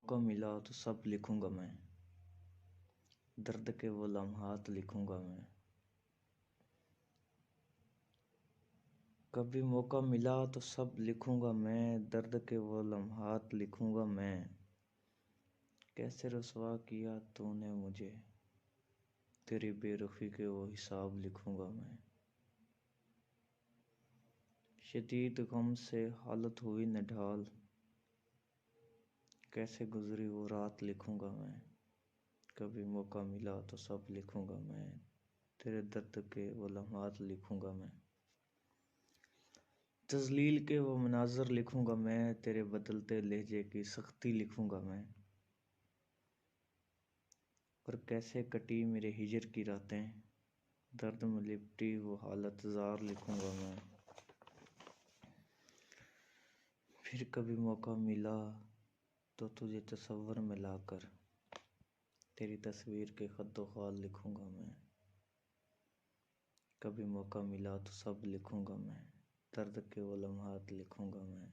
موقع ملا تو سب لکھوں گا میں، درد کے وہ لمحات لکھوں گا میں۔ کبھی موقع ملا تو سب لکھوں گا میں، درد کے وہ لمحات لکھوں گا میں۔ کیسے رسوا کیا تو نے مجھے، تیری بے رخی کے وہ حساب لکھوں گا میں۔ شدید غم سے حالت ہوئی نڈھال، کیسے گزری وہ رات لکھوں گا میں۔ کبھی موقع ملا تو سب لکھوں گا میں، تیرے درد کے وہ لمحات لکھوں گا میں۔ تذلیل کے وہ مناظر لکھوں گا میں، تیرے بدلتے لہجے کی سختی لکھوں گا میں۔ اور کیسے کٹی میرے ہجر کی راتیں، درد میں لپٹی وہ حالت زار لکھوں گا میں۔ پھر کبھی موقع ملا تو تجھے تصور میں لا کر، تیری تصویر کے خط و خال لکھوں گا میں۔ کبھی موقع ملا تو سب لکھوں گا میں، درد کے وہ لمحات لکھوں گا میں۔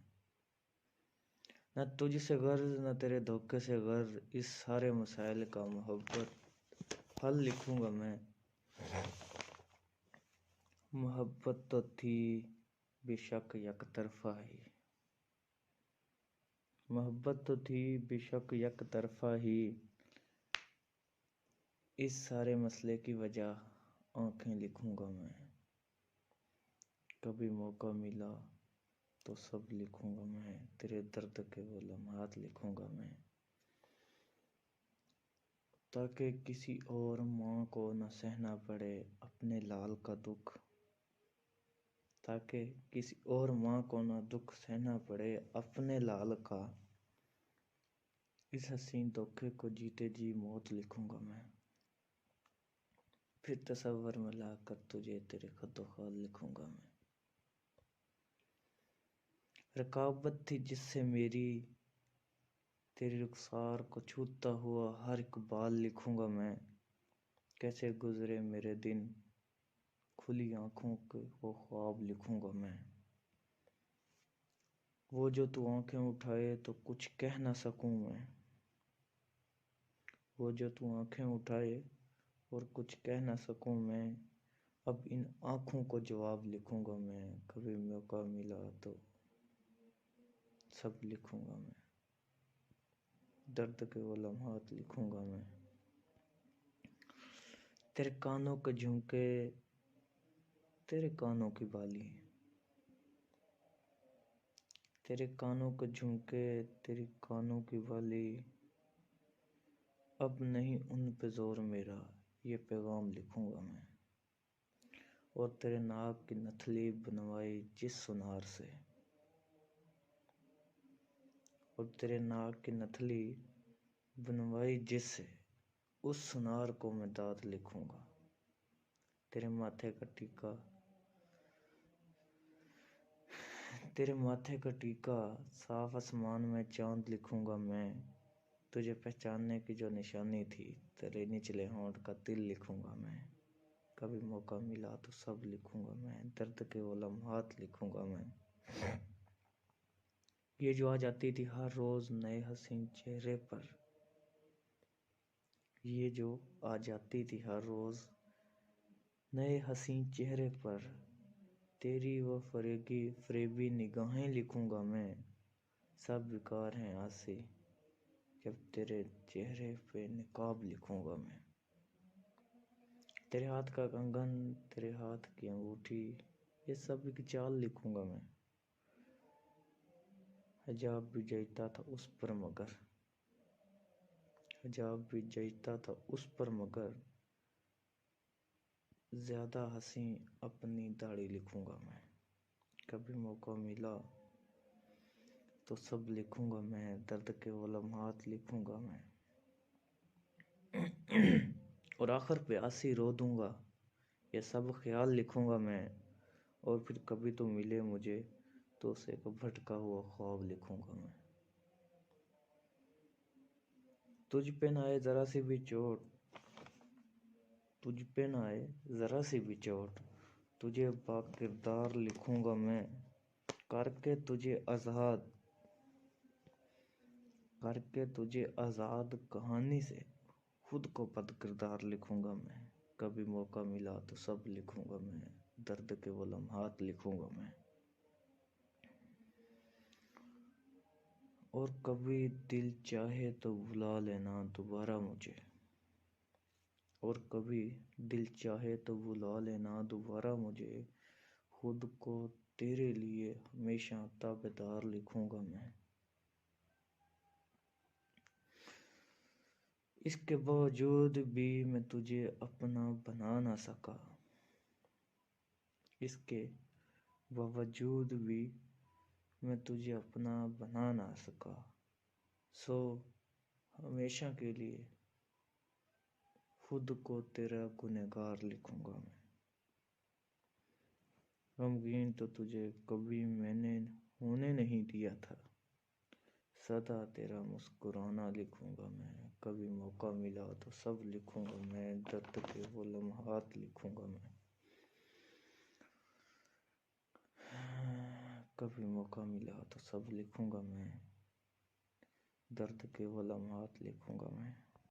نہ تجھ سے غرض نہ تیرے دھوکے سے غرض، اس سارے مسائل کا محبت حل لکھوں گا میں۔ محبت تو تھی بے شک یک طرفہ ہی، محبت تو تھی بے شک یک طرفہ ہی، اس سارے مسئلے کی وجہ آنکھیں لکھوں گا میں۔ کبھی موقع ملا تو سب لکھوں گا میں، تیرے درد کے وہ لمحات لکھوں گا میں۔ تاکہ کسی اور ماں کو نہ سہنا پڑے اپنے لال کا دکھ، تاکہ کسی اور ماں کو نہ دکھ سہنا پڑے اپنے لال کا، اس حسین دھوکے کو جیتے جی موت لکھوں گا میں۔ پھر تصور میں لا کر تجھے تیرے خط و خال لکھوں گا میں۔ رکابت تھی جس سے میری، تیری رخسار کو چھوتا ہوا ہر ایک بال لکھوں گا میں۔ کیسے گزرے میرے دن، کھلی آنکھوں کے وہ خواب لکھوں گا میں۔ وہ جو تو آنکھیں اٹھائے تو کچھ کہہ نہ سکوں میں، وہ جو تو آنکھیں اٹھائے اور کچھ کہہ نہ سکوں میں، اب ان آنکھوں کو جواب لکھوں گا میں۔ کبھی موقع ملا تو سب لکھوں گا میں، درد کے وہ لمحات لکھوں گا میں۔ تیرے کانوں کے جھمکے، تیرے کانوں کی بالی، تیرے کانوں کے جھمکے، تیری کانوں کی بالی، اب نہیں ان پہ زور میرا، یہ پیغام لکھوں گا میں۔ اور تیرے ناک کی نتھلی بنوائی جس سنار سے، اور تیرے ناک کی نتھلی بنوائی جس سے، اس سنار کو میں داد لکھوں گا۔ تیرے ماتھے کا ٹیکا، تیرے ماتھے کا ٹیکا، صاف آسمان میں چاند لکھوں گا میں۔ تجھے پہچاننے کی جو نشانی تھی، تیرے نچلے ہونٹ کا تل لکھوں گا میں۔ کبھی موقع ملا تو سب لکھوں گا میں، درد کے وہ لمحات لکھوں گا میں۔ یہ جو آ جاتی تھی ہر روز نئے حسین چہرے پر، یہ جو آ جاتی تھی ہر روز نئے حسین چہرے پر، تیری وہ فریبی نگاہیں لکھوں گا میں۔ سب بیکار ہیں آسی، جب تیرے چہرے پہ نقاب لکھوں گا میں۔ تیرے ہاتھ کا کنگن، تیرے ہاتھ کی انگوٹھی، یہ سب ایک چال لکھوں گا میں۔ حجاب بھی جچتا تھا اس پر مگر، حجاب بھی جچتا تھا اس پر مگر، زیادہ حسین اپنی داڑھی لکھوں گا میں۔ کبھی موقع ملا تو سب لکھوں گا میں، درد کے وہ لمحات لکھوں گا میں۔ اور آخر پہ آسی رو دوں گا، یہ سب خیال لکھوں گا میں۔ اور پھر کبھی تو ملے مجھے تو اسے ایک بھٹکا ہوا خواب لکھوں گا میں۔ تجھ پہ نہ آئے ذرا سی بھی چوٹ، تجھ پہ نہ آئے ذرا سی بھی چوٹ، تجھے با کردار لکھوں گا میں۔ کر کے تجھے آزاد، کر کے تجھے آزاد کہانی سے خود کو بد کردار لکھوں گا میں، کبھی موقع ملا تو سب لکھوں گا میں، درد کے وہ لمحات لکھوں گا میں، اور کبھی دل چاہے تو بلا لینا دوبارہ مجھے، اور کبھی دل چاہے تو بلا لینا دوبارہ مجھے، خود کو تیرے لیے ہمیشہ تابعدار لکھوں گا میں۔ اس کے باوجود بھی میں تجھے اپنا بنا نہ سکا، اس کے باوجود بھی میں تجھے اپنا بنا نہ سکا، سو ہمیشہ کے لیے خود کو تیرا گنہگار لکھوں گا میں۔ غمگین تو تجھے کبھی میں نے ہونے نہیں دیا تھا، سدا تیرا مسکرانا لکھوں گا میں، کبھی موقع ملا تو سب لکھوں گا میں، درد کے وہ لمحات لکھوں گا میں، کبھی موقع ملا تو سب لکھوں گا میں، درد کے وہ لمحات لکھوں گا میں۔